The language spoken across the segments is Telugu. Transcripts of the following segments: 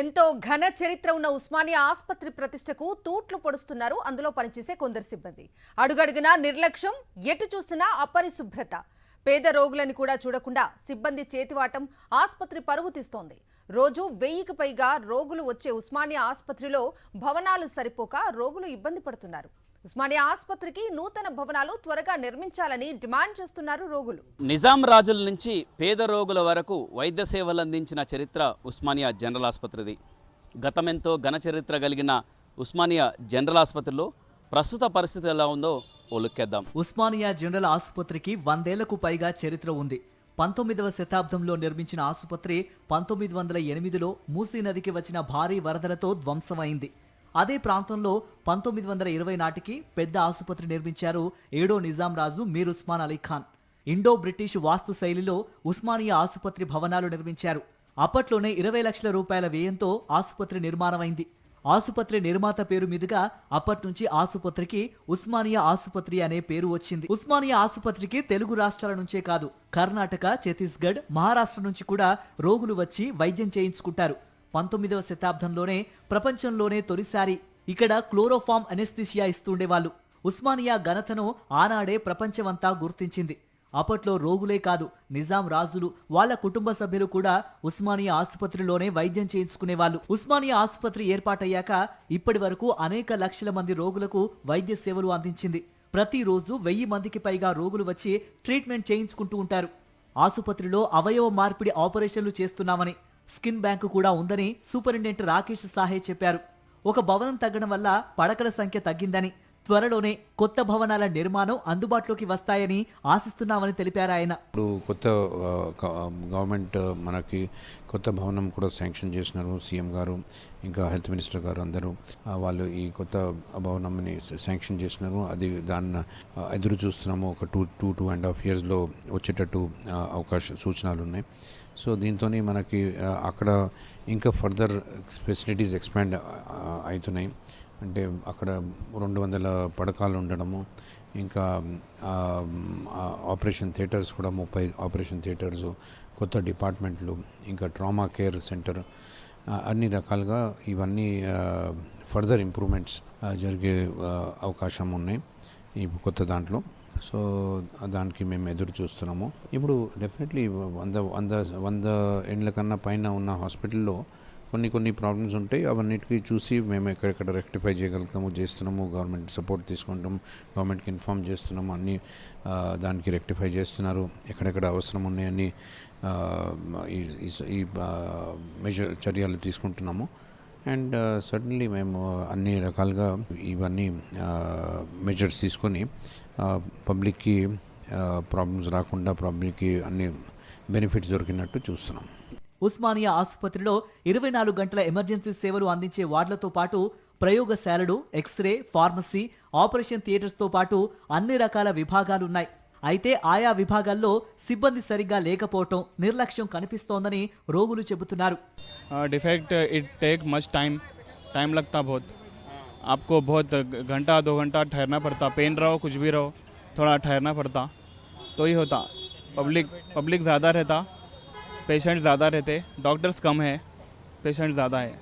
ఎంతో ఘన చరిత్ర ఉన్న ఉస్మానియా ఆసుపత్రి ప్రతిష్టకు తూట్లు పొడుస్తున్నారు అందులో పనిచేసే కొందరు సిబ్బంది. అడుగడుగునా నిర్లక్ష్యం, ఎటు చూసినా అపరిశుభ్రత. పేద రోగులను కూడా చూడకుండా సిబ్బంది చేతివాటం ఆసుపత్రి పరువు తీస్తోంది. రోజు 1000కి పైగా రోగులు వచ్చే ఉస్మానియా ఆసుపత్రిలో భవనాలు సరిపోక రోగులు ఇబ్బంది పడుతున్నారు. ఉస్మానియా ఆసుపత్రికి నూతన భవనాలు త్వరగా నిర్మించాలని డిమాండ్ చేస్తున్నారు రోగులు. నిజాం రాజుల నుంచి పేద రోగుల వరకు వైద్య సేవలు అందించిన చరిత్ర ఉస్మానియా జనరల్ ఆసుపత్రిది. గతమెంతో ఘన చరిత్ర కలిగిన ఉస్మానియా జనరల్ ఆసుపత్రిలో ప్రస్తుత పరిస్థితి ఎలా ఉందో ఓలుక్కేద్దాం. ఉస్మానియా జనరల్ ఆసుపత్రికి 100 ఏళ్లకు పైగా చరిత్ర ఉంది. 19వ శతాబ్దంలో నిర్మించిన ఆసుపత్రి 1908లో మూసీ నదికి వచ్చిన భారీ వరదలతో ధ్వంసమైంది. అదే ప్రాంతంలో 1920 నాటికి పెద్ద ఆసుపత్రి నిర్మించారు 7వ నిజాం రాజు మీర్ ఉస్మాన్ అలీ ఖాన్. ఇండో బ్రిటిష్ వాస్తు శైలిలో ఉస్మానియా ఆసుపత్రి భవనాలు నిర్మించారు. అప్పట్లోనే 20 లక్షల రూపాయల వ్యయంతో ఆసుపత్రి నిర్మాణమైంది. ఆసుపత్రి నిర్మాత పేరు మీదుగా అప్పట్నుంచి ఆసుపత్రికి ఉస్మానియా ఆసుపత్రి అనే పేరు వచ్చింది. ఉస్మానియా ఆసుపత్రికి తెలుగు రాష్ట్రాల నుంచే కాదు, కర్ణాటక, ఛత్తీస్గఢ్, మహారాష్ట్ర నుంచి కూడా రోగులు వచ్చి వైద్యం చేయించుకుంటారు. 19వ శతాబ్దంలోనే ప్రపంచంలోనే తొలిసారి ఇక్కడ క్లోరోఫామ్ అనెస్థీషియా ఇస్తుండేవాళ్ళు. ఉస్మానియా ఘనతను ఆనాడే ప్రపంచమంతా గుర్తించింది. అప్పట్లో రోగులే కాదు, నిజాం రాజులు, వాళ్ళ కుటుంబ సభ్యులు కూడా ఉస్మానియా ఆసుపత్రిలోనే వైద్యం చేయించుకునేవాళ్ళు. ఉస్మానియా ఆసుపత్రి ఏర్పాటయ్యాక ఇప్పటి వరకు అనేక లక్షల మంది రోగులకు వైద్య సేవలు అందించింది. ప్రతిరోజు 1000 మందికి పైగా రోగులు వచ్చి ట్రీట్మెంట్ చేయించుకుంటూ ఉంటారు. ఆసుపత్రిలో అవయవ మార్పిడి ఆపరేషన్లు చేస్తున్నామని, స్కిన్ బ్యాంకు కూడా ఉందని సూపరింటెండెంట్ రాకేష్ సాహే చెప్పారు. ఒక భవనం తగ్గడం వల్ల పడకల సంఖ్య తగ్గిందని, త్వరలోనే కొత్త భవనాల నిర్మాణం అందుబాటులోకి వస్తాయని ఆశిస్తున్నామని తెలిపారు ఆయన. ఇప్పుడు కొత్త గవర్నమెంట్ మనకి కొత్త భవనం కూడా శాంక్షన్ చేసినారు. సీఎం గారు ఇంకా హెల్త్ మినిస్టర్ గారు అందరూ వాళ్ళు ఈ కొత్త భవనంని శాంక్షన్ చేసినారు. అది దాన్ని ఎదురు చూస్తున్నాము. ఒక 2.5 yearsలో వచ్చేటట్టు సూచనలు ఉన్నాయి. సో దీంతో మనకి అక్కడ ఇంకా ఫర్దర్ ఫెసిలిటీస్ ఎక్స్పాండ్ అవుతున్నాయి. అంటే అక్కడ 200 పడకాలు ఉండడము, ఇంకా ఆపరేషన్ థియేటర్స్ కూడా 30 ఆపరేషన్ థియేటర్స్, కొత్త డిపార్ట్మెంట్లు, ఇంకా ట్రామా కేర్ సెంటర్, అన్ని రకాలుగా ఇవన్నీ ఫర్దర్ ఇంప్రూవ్మెంట్స్ జరిగే అవకాశం ఉన్నాయి ఈ కొత్త దాంట్లో. సో దానికి మేము ఎదురు చూస్తున్నాము. ఇప్పుడు డెఫినెట్లీ 100 ఏండ్ల కన్నా పైన ఉన్న హాస్పిటల్లో కొన్ని ప్రాబ్లమ్స్ ఉంటాయి. అవన్నిటికీ చూసి మేము ఎక్కడెక్కడ రెక్టిఫై చేయగలుగుతాము చేస్తున్నాము. గవర్నమెంట్ సపోర్ట్ తీసుకుంటాము, గవర్నమెంట్కి ఇన్ఫార్మ్ చేస్తున్నాము. అన్నీ దానికి రెక్టిఫై చేస్తున్నారు. ఎక్కడెక్కడ అవసరం ఉన్నాయని ఈ చర్యలు తీసుకుంటున్నాము. అండ్ సడన్లీ మేము అన్ని రకాలుగా ఇవన్నీ మెజర్స్ తీసుకొని పబ్లిక్కి ప్రాబ్లమ్స్ రాకుండా పబ్లిక్కి అన్ని బెనిఫిట్స్ దొరికినట్టు చూస్తున్నాం. ఉస్మానియా ఆసుపత్రిలో 24 గంటల ఎమర్జెన్సీ సేవలు అందించే వార్డులతో పాటు ప్రయోగశాలలు, ఎక్స్రే, ఫార్మసీ, ఆపరేషన్ థియేటర్స్తో పాటు అన్ని రకాల విభాగాలున్నాయి. అయితే ఆయా విభాగాల్లో సిబ్బంది సరిగ్గా లేకపోవటం, నిర్లక్ష్యం కనిపిస్తోందని రోగులు చెబుతున్నారు. Defect it take much time लगता बहुत. आपको बहुत घंटा 2 घंटा ठहरना पड़ता. पेन रहो कुछ भी रहो, थोड़ा ठहरना पड़ता तो ही होता. पब्लिक ज़्यादा रहता, पेशेंट ज़्यादा रहते, डॉक्टर्स कम है, पेशेंट ज़्यादा है.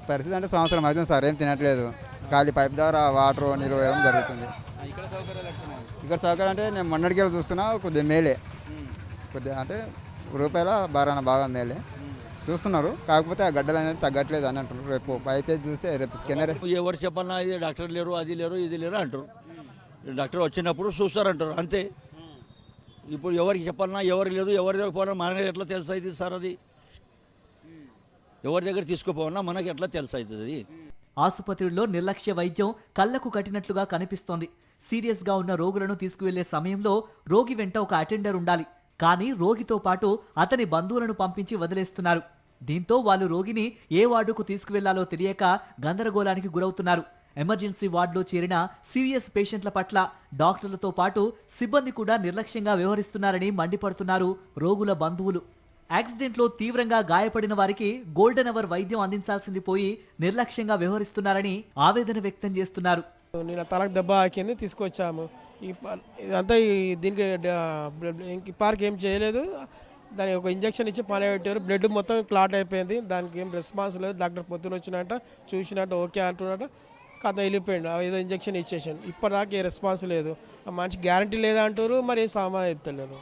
పరిస్థితి అంటే సంవత్సరం అవుతుంది సార్, ఏం తినట్లేదు. ఖాళీ పైప్ ద్వారా వాటర్ నీళ్ళు వేయడం జరుగుతుంది. ఇక్కడ సౌకర్యం అంటే నేను మొన్నటికి వెళ్ళి చూస్తున్నా, కొద్దిగా మేలే, కొద్దిగా అంటే రూపాయల బారాన బాగా మేలే చూస్తున్నారు. కాకపోతే ఆ గడ్డలు అనేది తగ్గట్లేదు అని అంటున్నారు. రేపు పైప్ చూస్తే రేపు స్కెనర్ ఎవరు చెప్పన్నా ఇది డాక్టర్ లేరు, అది లేరు, ఇది లేరు అంటారు. డాక్టర్ వచ్చినప్పుడు చూస్తారంటారు అంతే. ఇప్పుడు ఎవరికి చెప్పాలన్నా ఎవరు లేదు, ఎవరి దగ్గర పోవాలన్నా మనకి ఎట్లా తెలుసు అవుతుంది సార్? అది ఎవరి దగ్గర తీసుకుపోవాలన్నా మనకి ఎట్లా తెలుసు అవుతుంది? ఆసుపత్రిలో నిర్లక్ష్య వైద్యం కళ్లకు కట్టినట్లుగా కనిపిస్తోంది. సీరియస్గా ఉన్న రోగులను తీసుకువెళ్లే సమయంలో రోగి వెంట ఒక అటెండర్ ఉండాలి. కానీ రోగితో పాటు అతని బంధువులను పంపించి వదిలేస్తున్నారు. దీంతో వాళ్ళు రోగిని ఏ వార్డుకు తీసుకువెళ్లాలో తెలియక గందరగోళానికి గురవుతున్నారు. ఎమర్జెన్సీ వార్డులో చేరిన సీరియస్ పేషెంట్ల పట్ల డాక్టర్లతో పాటు సిబ్బంది కూడా నిర్లక్ష్యంగా వ్యవహరిస్తున్నారని మండిపడుతున్నారు రోగుల బంధువులు. యాక్సిడెంట్లో తీవ్రంగా గాయపడిన వారికి గోల్డెన్ అవర్ వైద్యం అందించాల్సింది పోయి నిర్లక్ష్యంగా ఆవేదన వ్యక్తం చేస్తున్నారు. నేను తలకు దెబ్బ ఆకింది, తీసుకొచ్చాము. ఇదంతా దీనికి పార్క్ ఏం చేయలేదు. దానికి ఒక ఇంజక్షన్ ఇచ్చి పని పెట్టారు. బ్లడ్ మొత్తం క్లాట్ అయిపోయింది. దానికి ఏం రెస్పాన్స్ లేదు. డాక్టర్ పొద్దున వచ్చినట్ట చూసినట్టు ఓకే అంటున్నట్ట కథ వెళ్ళిపోయింది. ఏదో ఇంజక్షన్ ఇచ్చేసాను. ఇప్పటిదాకా ఏ రెస్పాన్స్ లేదు. ఆ మనిషి గ్యారంటీ లేదా అంటారు, మరి ఏం సామాన్ చెప్తలేరు.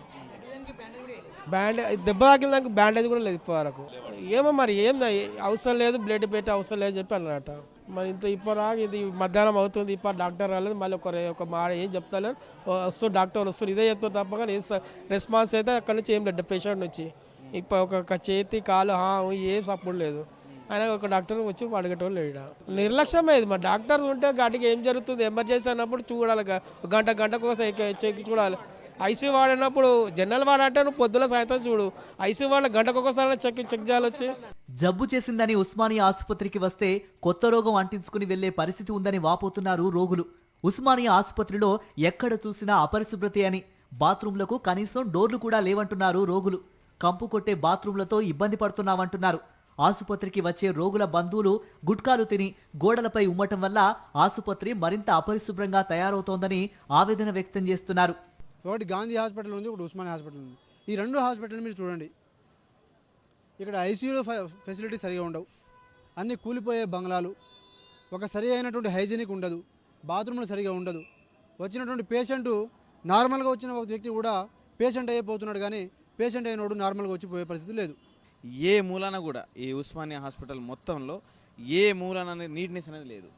దెబ్బ తాకిన దానికి బ్యాండేజ్ కూడా లేదు ఇప్పటివరకు. ఏమో మరి ఏం అవసరం లేదు, బ్లడ్ పెట్టి అవసరం లేదు చెప్పి అన్నట. మరి ఇంత ఇప్పటిదాకా ఇది మధ్యాహ్నం అవుతుంది, ఇప్పుడు డాక్టర్ రాలేదు. మళ్ళీ ఒక మాట ఏం చెప్తలేరు. వస్తుంది డాక్టర్ వస్తుంది ఇదే చెప్తారు తప్ప కానీ రెస్పాన్స్ అయితే అక్కడ నుంచి ఏం లేదు పేషెంట్ నుంచి. ఇప్పుడు ఒక చేతి కాలు ఏం సపోర్ట్ లేదు. ఆయన ఒక డాక్టర్ వచ్చి అడిగేటోళ్ళు లేడు. నిర్లక్ష్యం అయ్యేది. మరి డాక్టర్స్ ఉంటే గాటికి ఏం జరుగుతుంది ఎమర్జెన్సీ అన్నప్పుడు చూడాలి, గంటకు చెక్ చూడాలి. ఐసీయూ వాడినప్పుడు జనరల్ వాడంటే నువ్వు పొద్దున సాయంత్రం చూడు. ఐసీయూ వాడిన గంటకు ఒకసారి చెక్ చేయాలి వచ్చి. జబ్బు చేసిందని ఉస్మానియా ఆసుపత్రికి వస్తే కొత్త రోగం అంటించుకుని వెళ్లే పరిస్థితి ఉందని వాపోతున్నారు రోగులు. ఉస్మానియా ఆసుపత్రిలో ఎక్కడ చూసినా అపరిశుభ్రతే అని, బాత్రూంలకు కనీసం డోర్లు కూడా లేవంటున్నారు రోగులు. కంపు కొట్టే బాత్రూంలతో ఇబ్బంది పడుతున్నామంటున్నారు. ఆసుపత్రికి వచ్చే రోగుల బంధువులు గుట్కాలు తిని గోడలపై ఉమ్మటం వల్ల ఆసుపత్రి మరింత అపరిశుభ్రంగా తయారవుతోందని ఆవేదన వ్యక్తం చేస్తున్నారు. ఒకటి గాంధీ హాస్పిటల్ ఉంది, ఒకటి ఉస్మానియా హాస్పిటల్ ఉంది. ఈ రెండు హాస్పిటల్ మీరు చూడండి, ఇక్కడ ఐసీయూలో ఫెసిలిటీ సరిగా ఉండవు, అన్నీ కూలిపోయే బంగ్లాలు, ఒక సరి అయినటువంటి హైజీనిక్ ఉండదు, బాత్రూమ్లు సరిగా ఉండదు. వచ్చినటువంటి పేషెంటు నార్మల్గా వచ్చిన ఒక వ్యక్తి కూడా పేషెంట్ అయిపోతున్నాడు, కానీ పేషెంట్ అయినోడు నార్మల్గా వచ్చిపోయే పరిస్థితి లేదు. ఏ మూలాన కూడా ఈ ఉస్మానియా హాస్పిటల్ మొత్తంలో ఏ మూలాన నీట్నెస్ అనేది లేదు.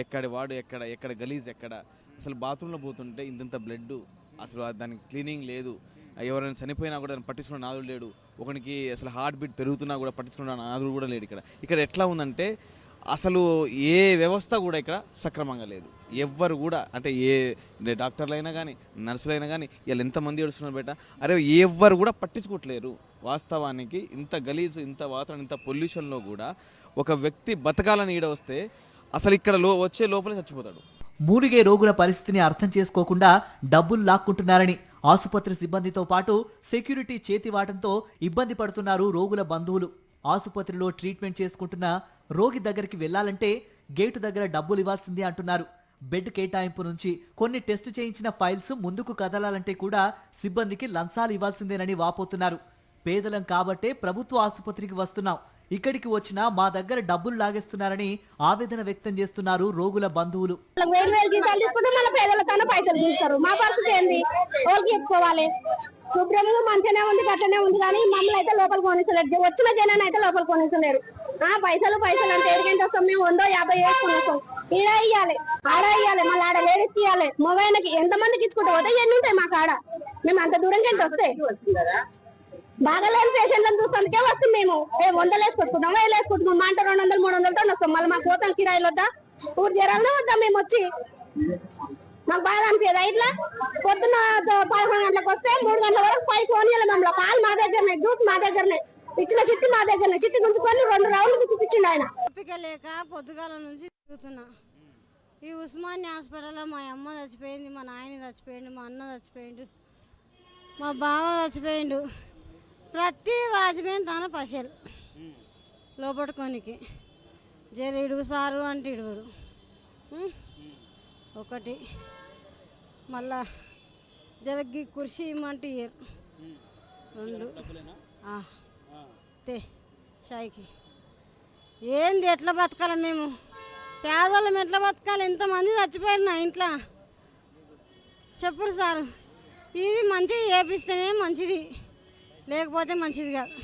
ఎక్కడ వాడు ఎక్కడ గలీజ్, ఎక్కడ అసలు బాత్రూంలో పోతుంటే ఇంత బ్లడ్, అసలు దానికి క్లీనింగ్ లేదు. ఎవరైనా చనిపోయినా కూడా దాన్ని పట్టించుకున్న నాదుడు లేడు. ఒకనికి అసలు హార్ట్ బీట్ పెరుగుతున్నా కూడా పట్టించుకున్న నాదుడు కూడా లేడు. ఇక్కడ ఎట్లా ఉందంటే అసలు ఏ వ్యవస్థ కూడా ఇక్కడ సక్రమంగా లేదు. ఎవ్వరు కూడా అంటే ఏ డాక్టర్లైనా కానీ నర్సులైనా కానీ వీళ్ళు ఎంతమంది ఏడుస్తున్నారు బయట, అరే ఎవ్వరు కూడా పట్టించుకోవట్లేరు. వాస్తవానికి ఇంత గలీజు, ఇంత వాతావరణం, ఇంత పొల్యూషన్లో కూడా ఒక వ్యక్తి బతకాలని ఈడ వస్తే అసలు ఇక్కడ వచ్చే లోపలే చచ్చిపోతాడు. మూలిగే రోగుల పరిస్థితిని అర్థం చేసుకోకుండా డబ్బులు లాక్కుంటున్నారని ఆసుపత్రి సిబ్బందితో పాటు సెక్యూరిటీ చేతివాటంతో ఇబ్బంది పడుతున్నారు రోగుల బంధువులు. ఆసుపత్రిలో ట్రీట్మెంట్ చేసుకుంటున్న రోగి దగ్గరికి వెళ్లాలంటే గేటు దగ్గర డబ్బులు ఇవ్వాల్సిందే అంటున్నారు. బెడ్ కేటాయింపు నుంచి కొన్ని టెస్ట్ చేయించిన ఫైల్స్ ముందుకు కదలాలంటే కూడా సిబ్బందికి లంచాలు ఇవ్వాల్సిందేనని వాపోతున్నారు. పేదలం కాబట్టే ప్రభుత్వ ఆసుపత్రికి వస్తున్నాం, ఇక్కడికి వచ్చినా మా దగ్గర డబ్బులు లాగేస్తున్నారని ఆవేదన వ్యక్తం చేస్తున్నారు రోగుల బంధువులు. శుభ్రంగా మంచిగానే ఉంది, గట్టనే ఉంది, కానీ మమ్మల్ని అయితే లోపలికి కొనిస్తలేరు. వచ్చిన జనాన్ని అయితే లోపలికి కొనిస్తలేరు. పైసలు అంటే ఎడిగంటే వస్తాం మేము 150 వేసుకుని వస్తాం. ఈడ ఇయ్యాలి, ఆడ ఇయ్యాలి, మళ్ళీ ఆడ లేడీస్కి ఇవ్వాలి, మొబైల్కి ఎంతమందికి ఇచ్చుకుంటా పోతే ఎన్ని ఉంటాయి మాకు ఆడ. మేము అంత దూరం కంటే వస్తే బాగాలేని పేషెంట్లను చూస్తుందికే వస్తాం. మేము 100 వేసుకొచ్చుకుంటాం, 1000 వేసుకుంటున్నాం, మా అంటే 200 300తో వస్తాం. మళ్ళీ మాకు పోతాం కిరాయిలు వద్దా, ఊరు జరాలనే వద్దాం. మేము వచ్చి మాకు బాగా అనిపించదా? ఇట్లా పొద్దున్న 11 గంటలకు వస్తే 3 గంటల వరకు పైకి పోనీయాలి. మమ్మల్ని పాలు మా దగ్గరనే, జ్యూస్ మా దగ్గరనే, ఇచ్చిన చిట్టి మా దగ్గరనే, చిట్టి గుంజుకొని 2 రౌండ్లు చూపించిండు ఆయన. ఓపిక లేక పొద్దుగాల నుంచి తిరుగుతున్నా. ఈ ఉస్మానియా హాస్పిటల్లో మా అమ్మ చచ్చిపోయింది, మా నాయన చచ్చిపోయిండు, మా అన్న చచ్చిపోయిండు, మా బావ చచ్చిపోయిండు. ప్రతి వాజ్పేయి తన పశలు లోపట్టుకోనికి జర ఇడుగు సారు అంటే ఇడుగుడు ఒకటి, మళ్ళా జరగ్గి కుర్చీ ఇమ్మంటే ఇయ్యరు. 2 తే షాయికి ఏంది ఎట్లా బతకాలి? మేము పేదవాళ్ళం ఎట్లా బతకాలి? ఎంతమంది చచ్చిపోయారు నా ఇంట్లో చెప్పురు సారు. ఇది మంచిగా చేపిస్తేనే మంచిది, లేకపోతే మంచిది కాదు.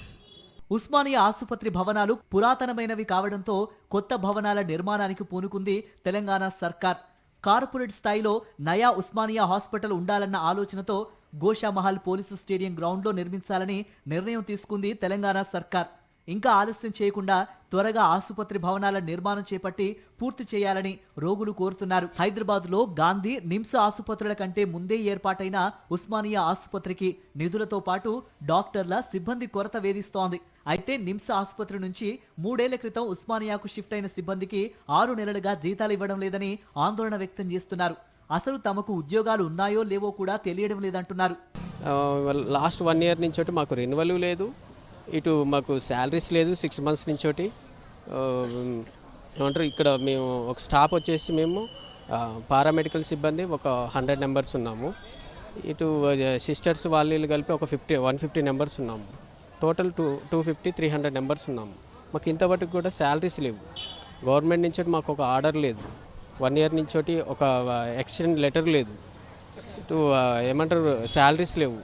ఉస్మానియా ఆసుపత్రి భవనాలు పురాతనమైనవి కావడంతో కొత్త భవనాల నిర్మాణానికి పూనుకుంది తెలంగాణ సర్కార్. కార్పొరేట్ స్థాయిలో నయా ఉస్మానియా హాస్పిటల్ ఉండాలన్న ఆలోచనతో గోషామహల్ పోలీసు స్టేడియం గ్రౌండ్లో నిర్మించాలని నిర్ణయం తీసుకుంది తెలంగాణ సర్కార్. ఇంకా ఆలస్యం చేయకుండా త్వరగా ఆసుపత్రి భవనాల నిర్మాణం చేపట్టి పూర్తి చేయాలని రోగులు కోరుతున్నారు. హైదరాబాద్లో గాంధీ, నిమ్స్ ఆసుపత్రుల కంటే ముందే ఏర్పాటైన ఉస్మానియా ఆసుపత్రికి నిధులతో పాటు డాక్టర్ల, సిబ్బంది కొరత వేధిస్తోంది. అయితే నిమ్స్ ఆసుపత్రి నుంచి 3 ఏళ్ల క్రితం ఉస్మానియాకు షిఫ్ట్ అయిన సిబ్బందికి 6 నెలలుగా జీతాలు ఇవ్వడం లేదని ఆందోళన వ్యక్తం చేస్తున్నారు. అసలు తమకు ఉద్యోగాలు ఉన్నాయో లేవో కూడా తెలియడం లేదంటున్నారు. లాస్ట్ 1 ఇయర్ నుంచి మాకు రెన్యువల్ లేదు, ఇటు మాకు శాలరీస్ లేదు. 6 months నుంచి ఏమంటారు, ఇక్కడ మేము ఒక స్టాఫ్ వచ్చేసి మేము పారామెడికల్ సిబ్బంది ఒక 100 members ఉన్నాము. ఇటు సిస్టర్స్ వాళ్ళు కలిపి ఒక 150 members ఉన్నాము. టోటల్ 250-300 మెంబర్స్ ఉన్నాము. మాకు ఇంతవరకు కూడా శాలరీస్ లేవు. గవర్నమెంట్ నుంచి మాకు ఒక ఆర్డర్ లేదు. 1 ఇయర్ నుంచి ఒక ఎక్స్టెండ్ లెటర్ లేదు. ఏమంటారు శాలరీస్ లేవు.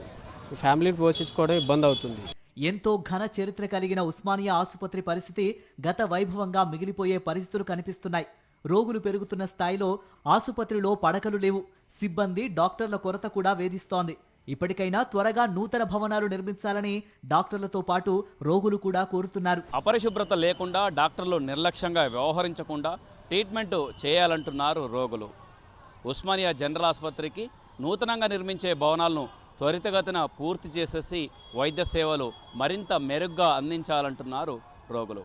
ఫ్యామిలీని పోషించుకోవడం ఇబ్బంది అవుతుంది. ఎంతో ఘన చరిత్ర కలిగిన ఉస్మానియా ఆసుపత్రి పరిస్థితి గత వైభవంగా మిగిలిపోయే పరిస్థితులు కనిపిస్తున్నాయి. రోగులు పెరుగుతున్న స్థాయిలో ఆసుపత్రిలో పడకలు లేవు. సిబ్బంది, డాక్టర్ల కొరత కూడా వేధిస్తోంది. ఇప్పటికైనా త్వరగా నూతన భవనాలు నిర్మించాలని డాక్టర్లతో పాటు రోగులు కూడా కోరుతున్నారు. అపరిశుభ్రత లేకుండా డాక్టర్లు నిర్లక్ష్యంగా వ్యవహరించకుండా ట్రీట్మెంట్ చేయాలంటున్నారు రోగులు. ఉస్మానియా జనరల్ ఆసుపత్రికి నూతనంగా నిర్మించే భవనాలను త్వరితగతిన పూర్తి చేసేసి వైద్య సేవలు మరింత మెరుగ్గా అందించాలంటున్నారు రోగులు.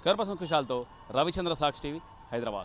కెమెరా పర్సన్ కుశాల్తో రవిచంద్ర, సాక్షి టీవీ, హైదరాబాద్.